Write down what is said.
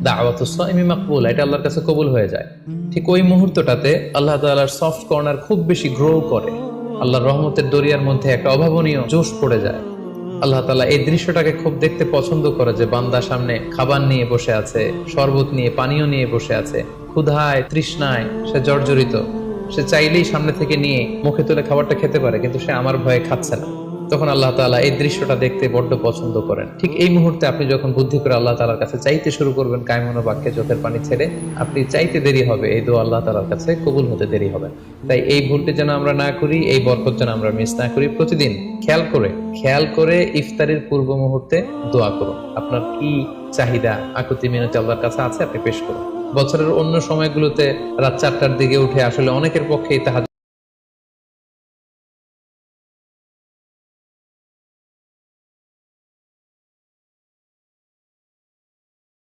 দাওয়াতুস সাইমি মাকবুল, এটা আল্লাহর কাছে কবুল হয়ে যায়। ঠিক ওই মুহূর্তটাতে আল্লাহ তাআলার সফট কর্নার খুব বেশি গ্রো করে, আল্লাহর রহমতের দরিয়ার মধ্যে একটা অভাবনীয় জোশ পড়ে যায়। আল্লাহ তাআলা এই দৃশ্যটাকে খুব দেখতে পছন্দ করে যে বান্দা সামনে খাবার নিয়ে বসে আছে, শরবত নিয়ে, পানীয় নিয়ে বসে আছে, ক্ষুধায় তৃষ্ণায় সে জর্জরিত, সে চাইলেই সামনে থেকে নিয়ে মুখে তুলে খাবারটা খেতে পারে, কিন্তু সে আমার ভয়ে খাচ্ছে না। তখন আল্লাহ তাআলা এই দৃশ্যটা দেখতে বড্ড পছন্দ করেন। ঠিক এই মুহূর্তে আপনি যখন বুদ্ধি করে আল্লাহ তাআলার কাছে চাইতে শুরু করবেন, কায়মনো বাক্যে চোখের পানি ছেড়ে, আপনি চাইতে দেরি হবে, এই দোয়া আল্লাহ তাআলার কাছে কবুল হতে দেরি হবে না। তাই এই ভুলটি যেন আমরা না করি, এই বরকত যেন আমরা মিস না করি। প্রতিদিন খেয়াল করে ইফতারের পূর্ব মুহূর্তে দোয়া করুন। আপনার কি চাহিদা, আকুতি মিনতি আল্লাহর কাছে আছে, আপনি পেশ করুন। বছরের অন্য সময়গুলোতে রাত 4টার দিকে উঠে আসলে অনেকের পক্ষে তাহাজ্জুদ